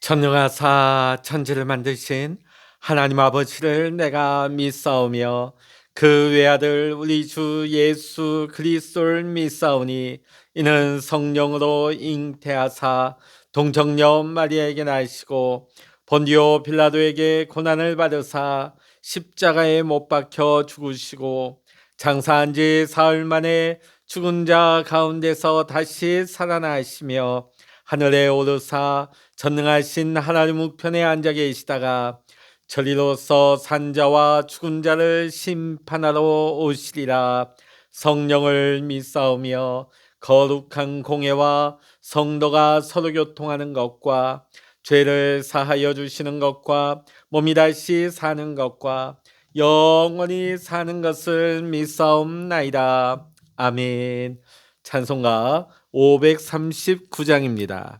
천능하사 천지를 만드신 하나님 아버지를 내가 믿사오며 그 외아들 우리 주 예수 그리스도를 믿사오니 이는 성령으로 잉태하사 동정녀 마리아에게 나시고 본디오 빌라도에게 고난을 받으사 십자가에 못 박혀 죽으시고 장사한 지 사흘 만에 죽은 자 가운데서 다시 살아나시며 하늘에 오르사 전능하신 하나님 우편에 앉아 계시다가 저리로서 산자와 죽은 자를 심판하러 오시리라. 성령을 믿사오며 거룩한 공예와 성도가 서로 교통하는 것과 죄를 사하여 주시는 것과 몸이 다시 사는 것과 영원히 사는 것을 믿사옵나이다. 아멘. 찬송가 539장입니다.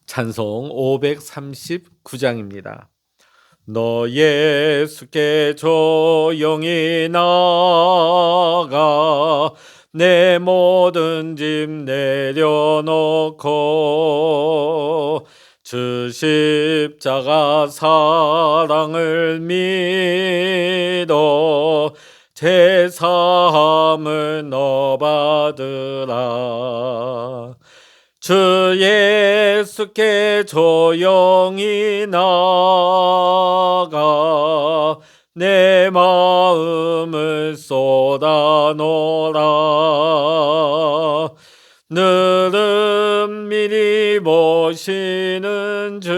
찬송 539장입니다. 너 예수께 조용히 나가 내 모든 짐 내려놓고 주 십자가 사랑을 믿어 제사함을 너 받으라. 주 예수께 조용히 나가 내 마음을 쏟아놓으라. 늘은 미리 모시는 주님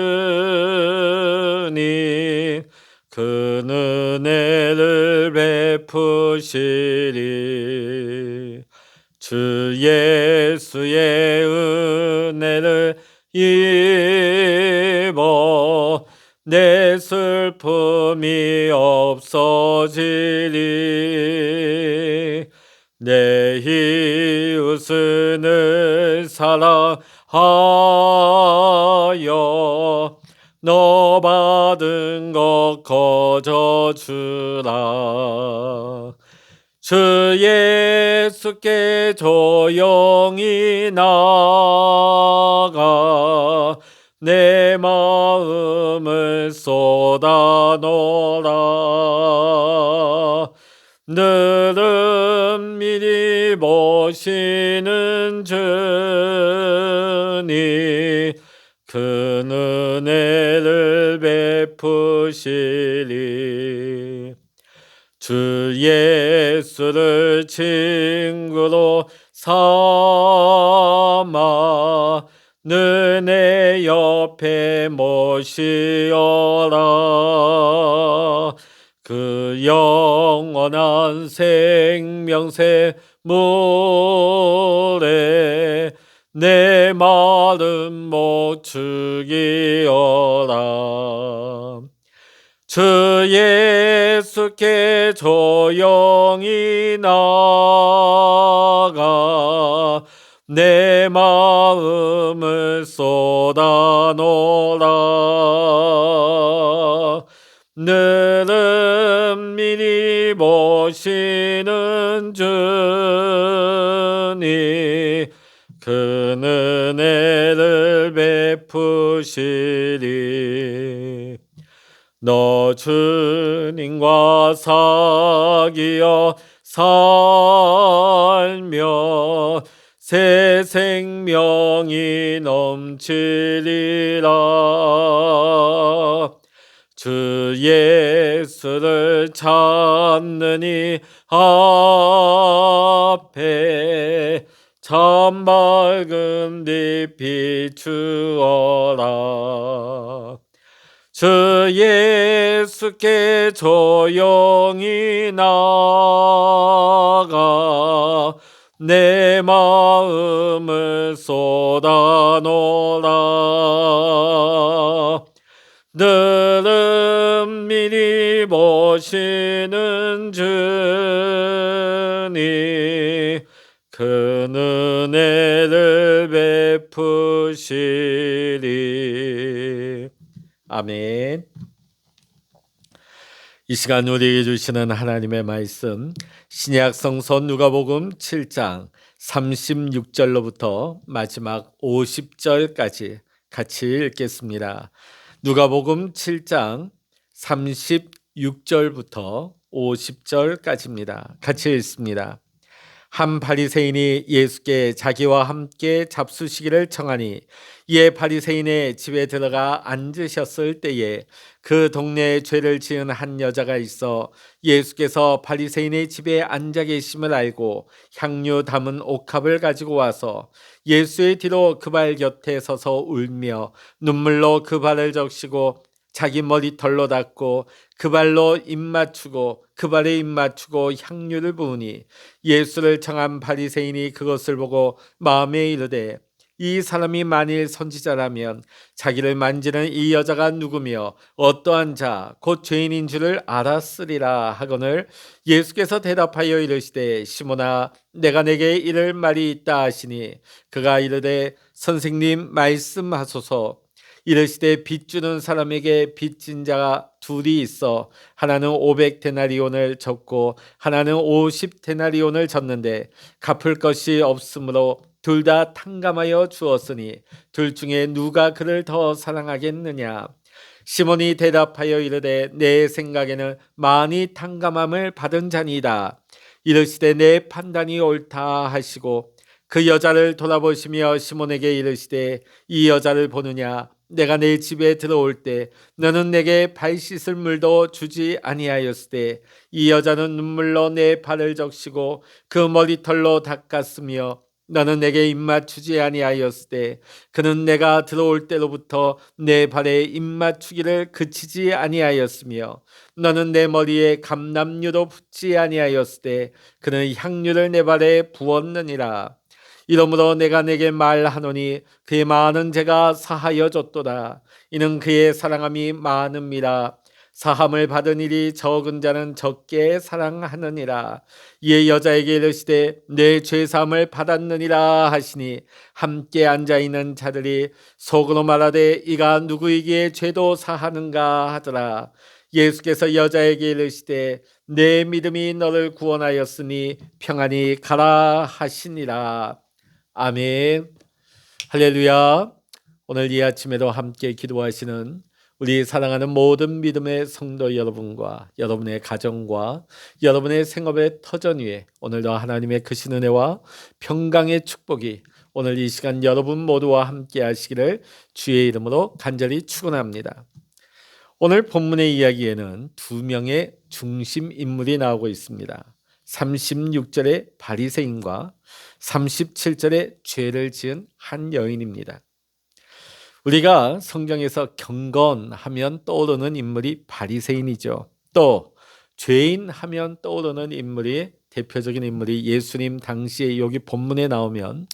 그 은혜를 베푸시리. 주 예수의 은혜를 입어 내 슬픔이 없어지리. 내 이웃을 늘 사랑하여 너 받은 것 거저주라. 주 예수께 조용히 나가 내 마음을 쏟아놓으라. 늘은 미리 모시는 주님 그 은혜를 베푸시리. 주 예수를 친구로 삼아 늘 내 옆에 모시어라. 그 영원한 생명새 물에 내 마른 목 죽이어라. 주 예수께 조용히 나가 내 마음을 쏟아놓으라. 늘은 미리 모시는 주님 그 은혜를 베푸시리. 너 주님과 사귀어 살며 새 생명이 넘치리라. 주 예수를 찾느니 앞에 참 밝은 빛 비추어라. 주 예수께 조용히 나가 내 마음을 쏟아놓으라. 늘은 미리 모시는 주님 그 은혜를 베푸시리. 아멘. 이 시간 우리에게 주시는 하나님의 말씀 신약 성서 누가복음 7장 36절로부터 마지막 50절까지 같이 읽겠습니다. 누가복음 7장 36절부터 50절까지입니다. 같이 읽습니다. 한 바리새인이 예수께 자기와 함께 잡수시기를 청하니 이에 바리새인의 집에 들어가 앉으셨을 때에 그 동네에 죄를 지은 한 여자가 있어 예수께서 바리새인의 집에 앉아 계심을 알고 향유 담은 옥합을 가지고 와서 예수의 뒤로 그 발 곁에 서서 울며 눈물로 그 발을 적시고 자기 머리털로 닦고 그 발로 입 맞추고 그 발에 입 맞추고 향유를 부으니 예수를 청한 바리새인이 그것을 보고 마음에 이르되 이 사람이 만일 선지자라면 자기를 만지는 이 여자가 누구며 어떠한 자 곧 죄인인 줄을 알았으리라 하거늘 예수께서 대답하여 이르시되 시몬아 내가 내게 이를 말이 있다 하시니 그가 이르되 선생님 말씀하소서. 이르시되 빚 주는 사람에게 빚진 자가 둘이 있어 하나는 500데나리온을 졌고 하나는 50데나리온을 졌는데 갚을 것이 없으므로 둘 다 탕감하여 주었으니 둘 중에 누가 그를 더 사랑하겠느냐. 시몬이 대답하여 이르되 내 생각에는 많이 탕감함을 받은 자니이다. 이르시되 내 판단이 옳다 하시고 그 여자를 돌아보시며 시몬에게 이르시되 이 여자를 보느냐. 내가 내 집에 들어올 때 너는 내게 발 씻을 물도 주지 아니하였으되 이 여자는 눈물로 내 발을 적시고 그 머리털로 닦았으며 너는 내게 입 맞추지 아니하였으되 그는 내가 들어올 때로부터 내 발에 입 맞추기를 그치지 아니하였으며 너는 내 머리에 감람유도 붓지 아니하였으되 그는 향유를 내 발에 부었느니라. 이러므로 내가 내게 말하노니 그의 많은 죄가 사하여 줬도다. 이는 그의 사랑함이 많음이라. 사함을 받은 일이 적은 자는 적게 사랑하느니라. 이에 여자에게 이르시되 내 죄사함을 받았느니라 하시니 함께 앉아있는 자들이 속으로 말하되 이가 누구이기에 죄도 사하는가 하더라. 예수께서 여자에게 이르시되 내 믿음이 너를 구원하였으니 평안히 가라 하시니라. 아멘. 할렐루야. 오늘 이 아침에도 함께 기도하시는 우리 사랑하는 모든 믿음의 성도 여러분과 여러분의 가정과 여러분의 생업의 터전 위에 오늘도 하나님의 크신 은혜와 평강의 축복이 오늘 이 시간 여러분 모두와 함께 하시기를 주의 이름으로 간절히 축원합니다. 오늘 본문의 이야기에는 두 명의 중심 인물이 나오고 있습니다. 36절의 바리새인과 37절의 죄를 지은 한 여인입니다. 우리가 성경에서 경건하면 떠오르는 인물이 바리새인이죠. 또 죄인 하면 떠오르는 인물이 대표적인 인물이 예수님 당시에 여기 본문에 나오면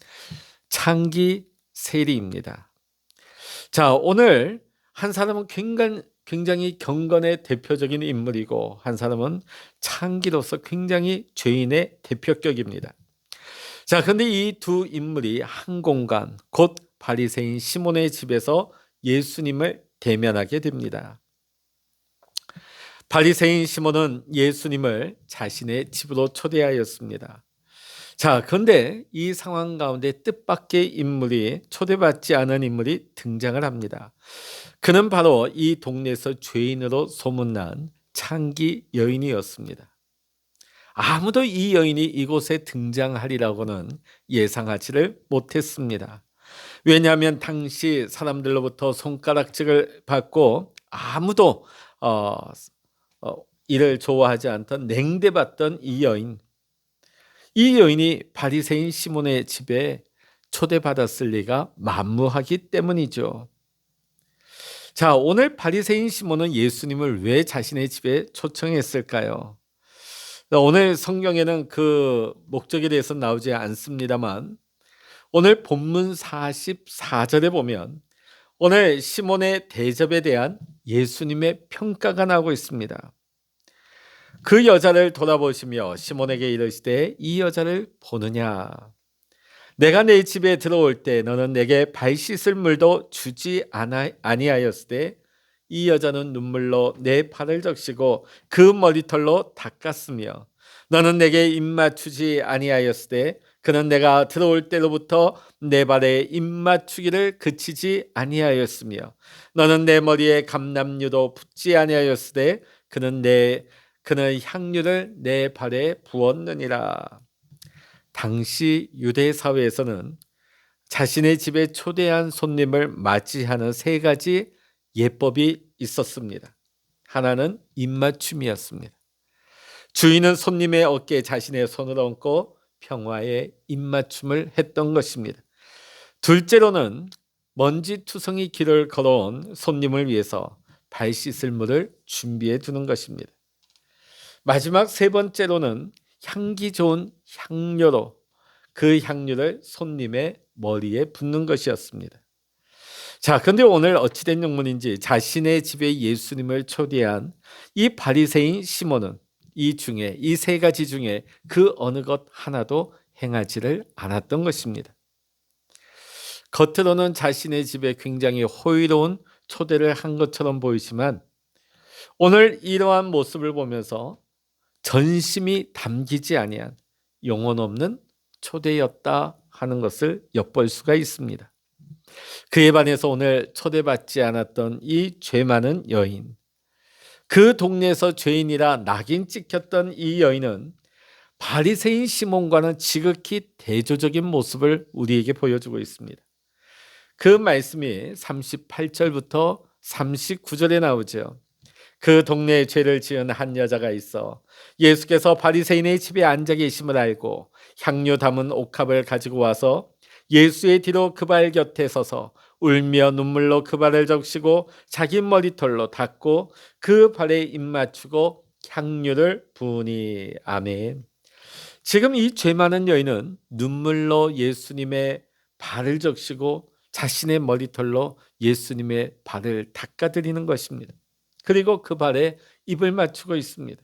창기 세리입니다. 자, 오늘 한 사람은 굉장히 경건의 대표적인 인물이고 한 사람은 창기로서 굉장히 죄인의 대표격입니다. 자, 그런데 이 두 인물이 한 공간 곧 바리새인 시몬의 집에서 예수님을 대면하게 됩니다. 바리새인 시몬은 예수님을 자신의 집으로 초대하였습니다. 자, 그런데 이 상황 가운데 뜻밖의 인물이 초대받지 않은 인물이 등장을 합니다. 그는 바로 이 동네에서 죄인으로 소문난 창기 여인이었습니다. 아무도 이 여인이 이곳에 등장하리라고는 예상하지를 못했습니다. 왜냐하면 당시 사람들로부터 손가락질을 받고 아무도 이를 좋아하지 않던 냉대받던 이 여인이 바리새인 시몬의 집에 초대받았을 리가 만무하기 때문이죠. 자, 오늘 바리새인 시몬은 예수님을 왜 자신의 집에 초청했을까요? 오늘 성경에는 그 목적에 대해서 나오지 않습니다만 오늘 본문 44절에 보면 오늘 시몬의 대접에 대한 예수님의 평가가 나오고 있습니다. 그 여자를 돌아보시며 시몬에게 이르시되 이 여자를 보느냐. 내가 내 집에 들어올 때 너는 내게 발 씻을 물도 주지 아니하였으되 이 여자는 눈물로 내 발을 적시고 그 머리털로 닦았으며 너는 내게 입 맞추지 아니하였으되 그는 내가 들어올 때로부터 내 발에 입맞추기를 그치지 아니하였으며 너는 내 머리에 감람류도 붓지 아니하였으되 그는 향유를 내 발에 부었느니라. 당시 유대 사회에서는 자신의 집에 초대한 손님을 맞이하는 세 가지 예법이 있었습니다. 하나는 입맞춤이었습니다. 주인은 손님의 어깨에 자신의 손을 얹고 평화의 입맞춤을 했던 것입니다. 둘째로는 먼지투성이 길을 걸어온 손님을 위해서 발 씻을 물을 준비해 두는 것입니다. 마지막 세 번째로는 향기 좋은 향료로 그 향료를 손님의 머리에 붓는 것이었습니다. 자, 그런데 오늘 어찌된 영문인지 자신의 집에 예수님을 초대한 이 바리새인 시몬은 이 세 가지 중에 그 어느 것 하나도 행하지를 않았던 것입니다. 겉으로는 자신의 집에 굉장히 호의로운 초대를 한 것처럼 보이지만 오늘 이러한 모습을 보면서 전심이 담기지 아니한 영혼 없는 초대였다 하는 것을 엿볼 수가 있습니다. 그에 반해서 오늘 초대받지 않았던 이 죄 많은 여인, 그 동네에서 죄인이라 낙인 찍혔던 이 여인은 바리새인 시몬과는 지극히 대조적인 모습을 우리에게 보여주고 있습니다. 그 말씀이 38절부터 39절에 나오죠. 그 동네에 죄를 지은 한 여자가 있어 예수께서 바리새인의 집에 앉아 계심을 알고 향료 담은 옥합을 가지고 와서 예수의 뒤로 그 발 곁에 서서 울며 눈물로 그 발을 적시고 자기 머리털로 닦고 그 발에 입 맞추고 향료를 부으니. 아멘. 지금 이 죄 많은 여인은 눈물로 예수님의 발을 적시고 자신의 머리털로 예수님의 발을 닦아드리는 것입니다. 그리고 그 발에 입을 맞추고 있습니다.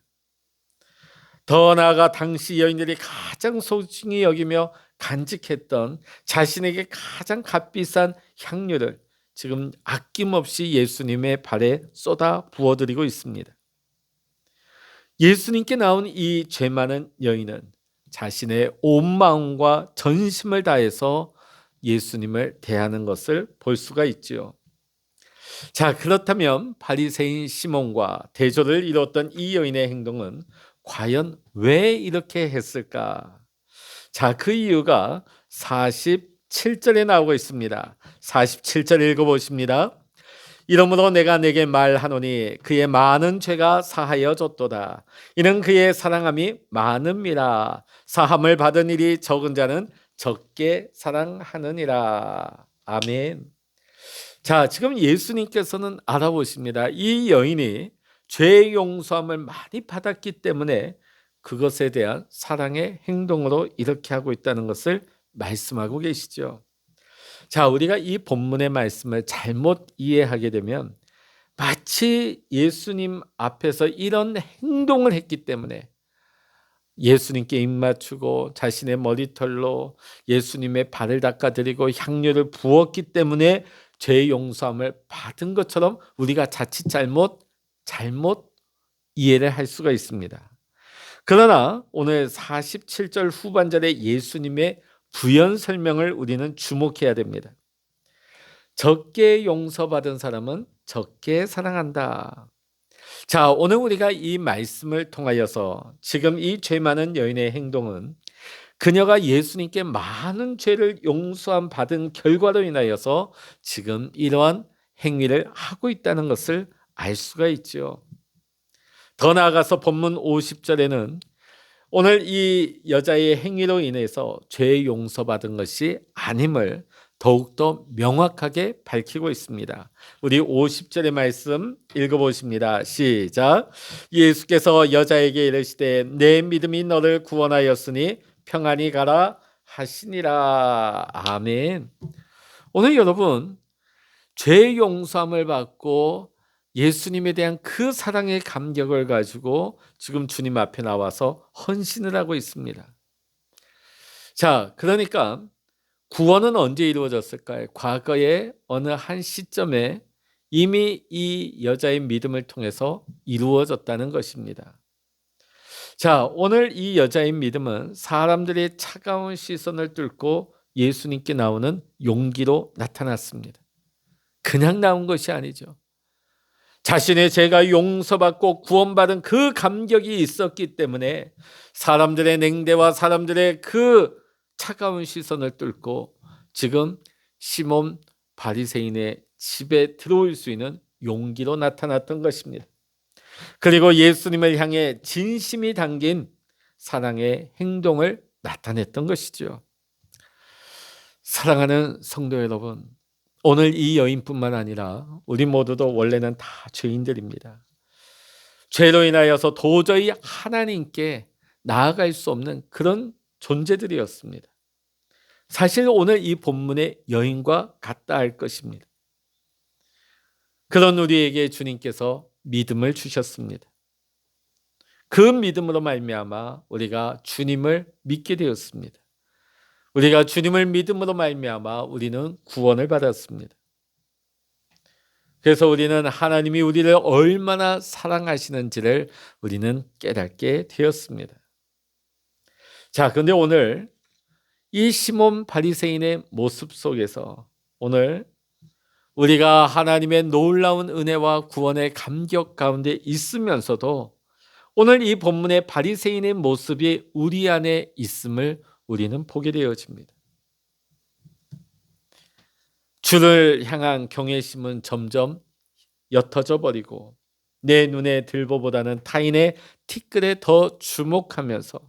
더 나아가 당시 여인들이 가장 소중히 여기며 간직했던 자신에게 가장 값비싼 향료를 지금 아낌없이 예수님의 발에 쏟아 부어드리고 있습니다. 예수님께 나온 이 죄 많은 여인은 자신의 온 마음과 전심을 다해서 예수님을 대하는 것을 볼 수가 있지요. 자, 그렇다면 바리새인 시몬과 대조를 이뤘던 이 여인의 행동은 과연 왜 이렇게 했을까? 자, 그 이유가 47절에 나오고 있습니다. 47절 읽어보십니다. 이러므로 내가 내게 말하노니 그의 많은 죄가 사하여 졌도다. 이는 그의 사랑함이 많음이라. 사함을 받은 일이 적은 자는 적게 사랑하느니라. 아멘. 자, 지금 예수님께서는 알아보십니다. 이 여인이 죄 용서함을 많이 받았기 때문에 그것에 대한 사랑의 행동으로 이렇게 하고 있다는 것을 말씀하고 계시죠. 자, 우리가 이 본문의 말씀을 잘못 이해하게 되면 마치 예수님 앞에서 이런 행동을 했기 때문에 예수님께 입 맞추고 자신의 머리털로 예수님의 발을 닦아드리고 향료를 부었기 때문에 죄 용서함을 받은 것처럼 우리가 자칫 잘못 이해를 할 수가 있습니다. 그러나 오늘 47절 후반절의 예수님의 부연 설명을 우리는 주목해야 됩니다. 적게 용서받은 사람은 적게 사랑한다. 자, 오늘 우리가 이 말씀을 통하여서 지금 이 죄 많은 여인의 행동은 그녀가 예수님께 많은 죄를 용서함 받은 결과로 인하여서 지금 이러한 행위를 하고 있다는 것을 알 수가 있죠. 더 나아가서 본문 50절에는 오늘 이 여자의 행위로 인해서 죄 용서받은 것이 아님을 더욱더 명확하게 밝히고 있습니다. 우리 50절의 말씀 읽어보십니다. 시작. 예수께서 여자에게 이르시되 내 믿음이 너를 구원하였으니 평안히 가라 하시니라. 아멘. 오늘 여러분, 죄 용서함을 받고 예수님에 대한 그 사랑의 감격을 가지고 지금 주님 앞에 나와서 헌신을 하고 있습니다. 자, 그러니까 구원은 언제 이루어졌을까요? 과거의 어느 한 시점에 이미 이 여자의 믿음을 통해서 이루어졌다는 것입니다. 자, 오늘 이 여자의 믿음은 사람들의 차가운 시선을 뚫고 예수님께 나오는 용기로 나타났습니다. 그냥 나온 것이 아니죠. 자신의 죄가 용서받고 구원받은 그 감격이 있었기 때문에 사람들의 냉대와 사람들의 그 차가운 시선을 뚫고 지금 시몬 바리새인의 집에 들어올 수 있는 용기로 나타났던 것입니다. 그리고 예수님을 향해 진심이 담긴 사랑의 행동을 나타냈던 것이죠. 사랑하는 성도 여러분, 오늘 이 여인뿐만 아니라 우리 모두도 원래는 다 죄인들입니다. 죄로 인하여서 도저히 하나님께 나아갈 수 없는 그런 존재들이었습니다. 사실 오늘 이 본문의 여인과 같다 할 것입니다. 그런 우리에게 주님께서 믿음을 주셨습니다. 그 믿음으로 말미암아 우리가 주님을 믿게 되었습니다. 우리가 주님을 믿음으로 말미암아 우리는 구원을 받았습니다. 그래서 우리는 하나님이 우리를 얼마나 사랑하시는지를 우리는 깨닫게 되었습니다. 자, 그런데 오늘 이 시몬 바리새인의 모습 속에서 오늘 우리가 하나님의 놀라운 은혜와 구원의 감격 가운데 있으면서도 오늘 이 본문의 바리새인의 모습이 우리 안에 있음을 우리는 보게 되어집니다. 주를 향한 경외심은 점점 옅어져 버리고 내 눈에 들보보다는 타인의 티끌에 더 주목하면서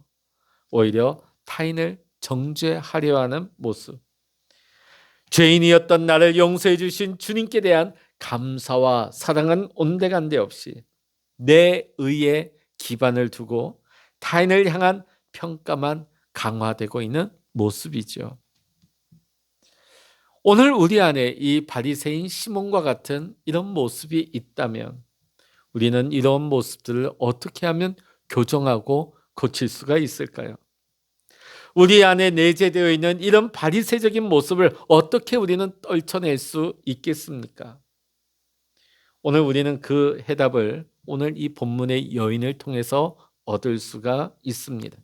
오히려 타인을 정죄하려 하는 모습. 죄인이었던 나를 용서해 주신 주님께 대한 감사와 사랑은 온데간데 없이 내 의에 기반을 두고 타인을 향한 평가만 강화되고 있는 모습이죠. 오늘 우리 안에 이 바리새인 시몬과 같은 이런 모습이 있다면 우리는 이런 모습들을 어떻게 하면 교정하고 고칠 수가 있을까요? 우리 안에 내재되어 있는 이런 바리새적인 모습을 어떻게 우리는 떨쳐낼 수 있겠습니까? 오늘 우리는 그 해답을 오늘 이 본문의 여인을 통해서 얻을 수가 있습니다.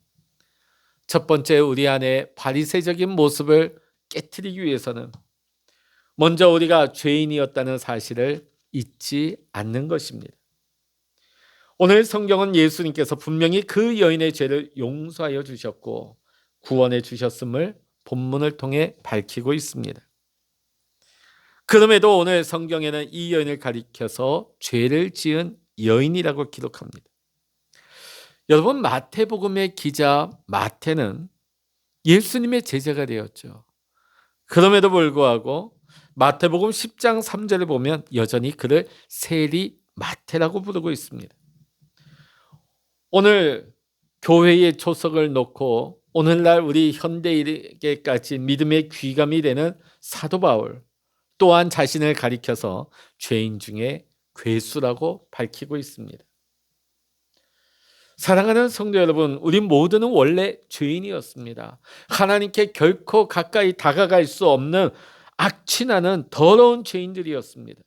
첫 번째, 우리 안에 바리새적인 모습을 깨트리기 위해서는 먼저 우리가 죄인이었다는 사실을 잊지 않는 것입니다. 오늘 성경은 예수님께서 분명히 그 여인의 죄를 용서하여 주셨고 구원해 주셨음을 본문을 통해 밝히고 있습니다. 그럼에도 오늘 성경에는 이 여인을 가리켜서 죄를 지은 여인이라고 기록합니다. 여러분, 마태복음의 기자 마태는 예수님의 제자가 되었죠. 그럼에도 불구하고 마태복음 10장 3절을 보면 여전히 그를 세리 마태라고 부르고 있습니다. 오늘 교회의 초석을 놓고 오늘날 우리 현대인에게까지 믿음의 귀감이 되는 사도 바울 또한 자신을 가리켜서 죄인 중에 괴수라고 밝히고 있습니다. 사랑하는 성도 여러분, 우리 모두는 원래 죄인이었습니다. 하나님께 결코 가까이 다가갈 수 없는 악취나는 더러운 죄인들이었습니다.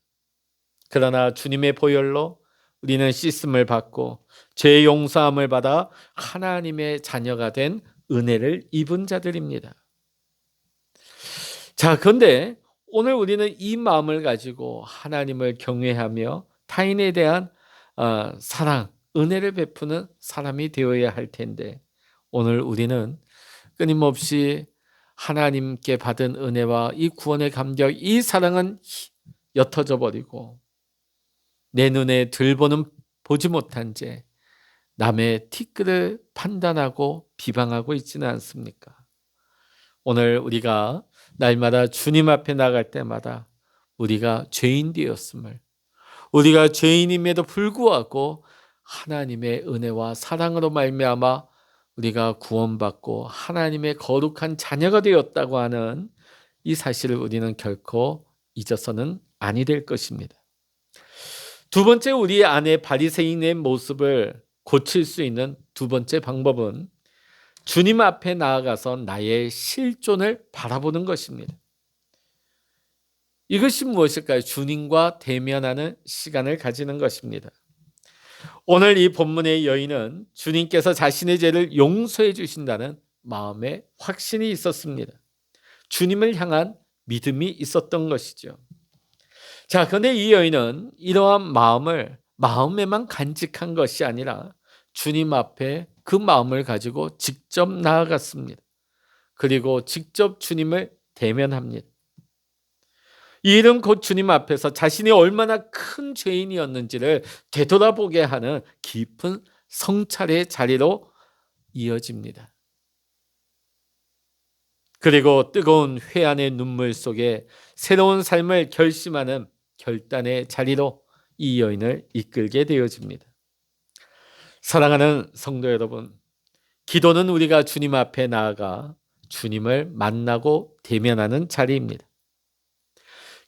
그러나 주님의 보혈로 우리는 씻음을 받고 죄 용서함을 받아 하나님의 자녀가 된 은혜를 입은 자들입니다. 자, 그런데 오늘 우리는 이 마음을 가지고 하나님을 경외하며 타인에 대한 사랑, 은혜를 베푸는 사람이 되어야 할 텐데 오늘 우리는 끊임없이 하나님께 받은 은혜와 이 구원의 감격, 이 사랑은 옅어져 버리고 내 눈에 들보는 보지 못한 채 남의 티끌을 판단하고 비방하고 있지는 않습니까? 오늘 우리가 날마다 주님 앞에 나갈 때마다 우리가 죄인 되었음을, 우리가 죄인임에도 불구하고 하나님의 은혜와 사랑으로 말미암아 우리가 구원받고 하나님의 거룩한 자녀가 되었다고 하는 이 사실을 우리는 결코 잊어서는 아니 될 것입니다. 두 번째, 우리 안에 바리새인의 모습을 고칠 수 있는 두 번째 방법은 주님 앞에 나아가서 나의 실존을 바라보는 것입니다. 이것이 무엇일까요? 주님과 대면하는 시간을 가지는 것입니다. 오늘 이 본문의 여인은 주님께서 자신의 죄를 용서해 주신다는 마음의 확신이 있었습니다. 주님을 향한 믿음이 있었던 것이죠. 자, 그런데 이 여인은 이러한 마음을 마음에만 간직한 것이 아니라 주님 앞에 그 마음을 가지고 직접 나아갔습니다. 그리고 직접 주님을 대면합니다. 이 일은 곧 주님 앞에서 자신이 얼마나 큰 죄인이었는지를 되돌아보게 하는 깊은 성찰의 자리로 이어집니다. 그리고 뜨거운 회한의 눈물 속에 새로운 삶을 결심하는 결단의 자리로 이 여인을 이끌게 되어집니다. 사랑하는 성도 여러분, 기도는 우리가 주님 앞에 나아가 주님을 만나고 대면하는 자리입니다.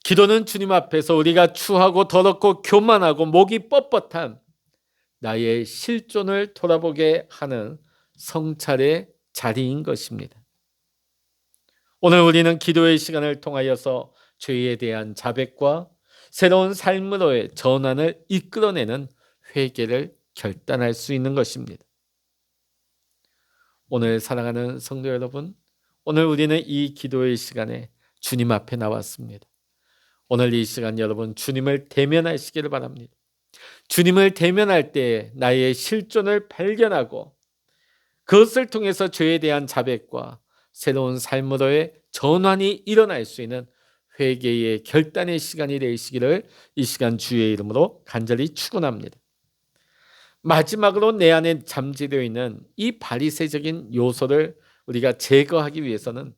기도는 주님 앞에서 우리가 추하고 더럽고 교만하고 목이 뻣뻣한 나의 실존을 돌아보게 하는 성찰의 자리인 것입니다. 오늘 우리는 기도의 시간을 통하여서 죄에 대한 자백과 새로운 삶으로의 전환을 이끌어내는 회개를 결단할 수 있는 것입니다. 오늘 사랑하는 성도 여러분, 오늘 우리는 이 기도의 시간에 주님 앞에 나왔습니다. 오늘 이 시간 여러분 주님을 대면하시기를 바랍니다. 주님을 대면할 때 나의 실존을 발견하고 그것을 통해서 죄에 대한 자백과 새로운 삶으로의 전환이 일어날 수 있는 회개의 결단의 시간이 되시기를 이 시간 주의 이름으로 간절히 축원합니다. 마지막으로 내 안에 잠재되어 있는 이 바리새적인 요소를 우리가 제거하기 위해서는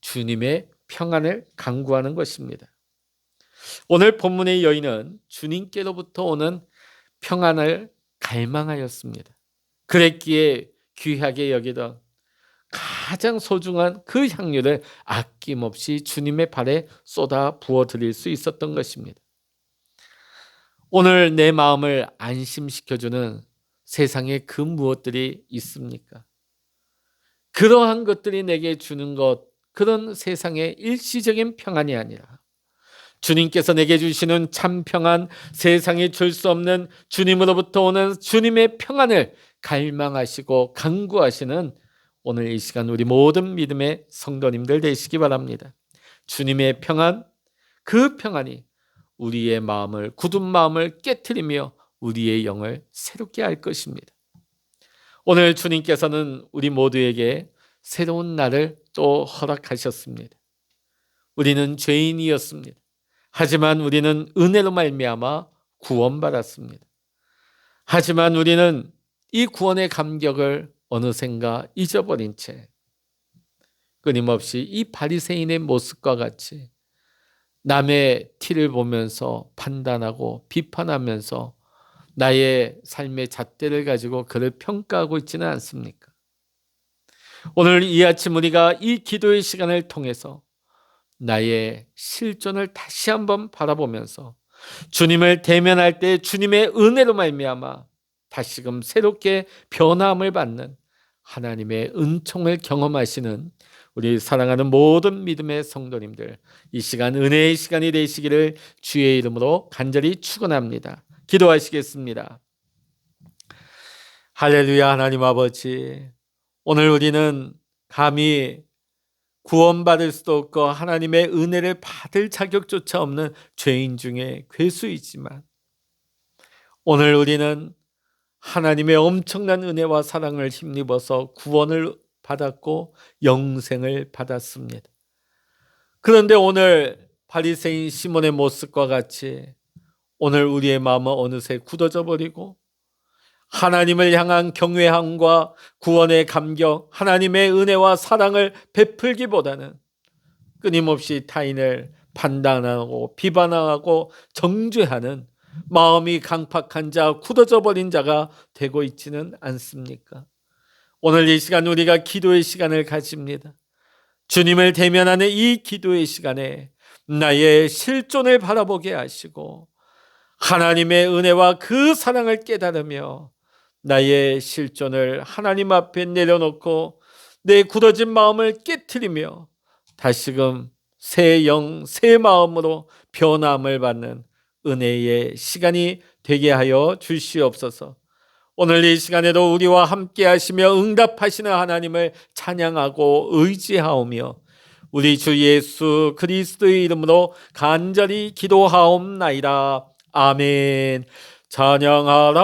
주님의 평안을 강구하는 것입니다. 오늘 본문의 여인은 주님께로부터 오는 평안을 갈망하였습니다. 그랬기에 귀하게 여기던 가장 소중한 그 향유를 아낌없이 주님의 발에 쏟아 부어드릴 수 있었던 것입니다. 오늘 내 마음을 안심시켜주는 세상에 그 무엇들이 있습니까? 그러한 것들이 내게 주는 것, 그런 세상의 일시적인 평안이 아니라 주님께서 내게 주시는 참 평안, 세상이 줄 수 없는 주님으로부터 오는 주님의 평안을 갈망하시고 간구하시는 오늘 이 시간 우리 모든 믿음의 성도님들 되시기 바랍니다. 주님의 평안, 그 평안이 우리의 마음을, 굳은 마음을 깨트리며 우리의 영을 새롭게 할 것입니다. 오늘 주님께서는 우리 모두에게 새로운 날을 또 허락하셨습니다. 우리는 죄인이었습니다. 하지만 우리는 은혜로 말미암아 구원받았습니다. 하지만 우리는 이 구원의 감격을 어느샌가 잊어버린 채 끊임없이 이 바리새인의 모습과 같이 남의 티를 보면서 판단하고 비판하면서 나의 삶의 잣대를 가지고 그를 평가하고 있지는 않습니까? 오늘 이 아침 우리가 이 기도의 시간을 통해서 나의 실존을 다시 한번 바라보면서 주님을 대면할 때 주님의 은혜로 말미암아 다시금 새롭게 변함을 받는 하나님의 은총을 경험하시는 우리 사랑하는 모든 믿음의 성도님들, 이 시간 은혜의 시간이 되시기를 주의 이름으로 간절히 축원합니다. 기도하시겠습니다. 할렐루야. 하나님 아버지, 오늘 우리는 감히 구원받을 수도 없고 하나님의 은혜를 받을 자격조차 없는 죄인 중에 괴수이지만 오늘 우리는 하나님의 엄청난 은혜와 사랑을 힘입어서 구원을 받았고 영생을 받았습니다. 그런데 오늘 바리새인 시몬의 모습과 같이 오늘 우리의 마음은 어느새 굳어져 버리고 하나님을 향한 경외함과 구원의 감격, 하나님의 은혜와 사랑을 베풀기보다는 끊임없이 타인을 판단하고 비판하고 정죄하는 마음이 강팍한 자, 굳어져 버린 자가 되고 있지는 않습니까? 오늘 이 시간 우리가 기도의 시간을 가집니다. 주님을 대면하는 이 기도의 시간에 나의 실존을 바라보게 하시고 하나님의 은혜와 그 사랑을 깨달으며 나의 실존을 하나님 앞에 내려놓고 내 굳어진 마음을 깨트리며 다시금 새 영, 새 마음으로 변함을 받는 은혜의 시간이 되게 하여 주시옵소서. 오늘 이 시간에도 우리와 함께 하시며 응답하시는 하나님을 찬양하고 의지하오며 우리 주 예수 그리스도의 이름으로 간절히 기도하옵나이다. 아멘. 찬양하라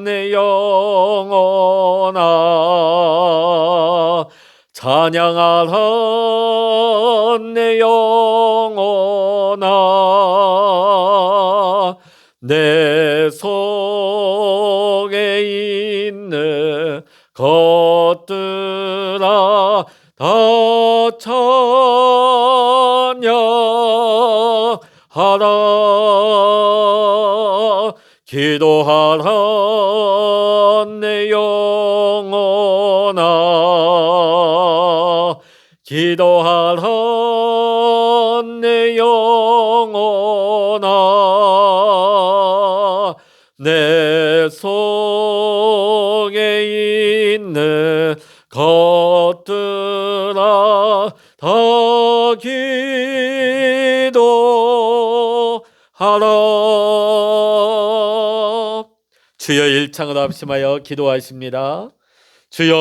내 영혼아, 찬양하라 내 영혼아, 내 속에 있는 것들아 다 찬양하라. 기도하라 내 영혼아, 기도하라 내 영혼아, 내 속에 있는 것들아 다 기도하라. 주여 일창을 합심하여 기도하십니다. 주여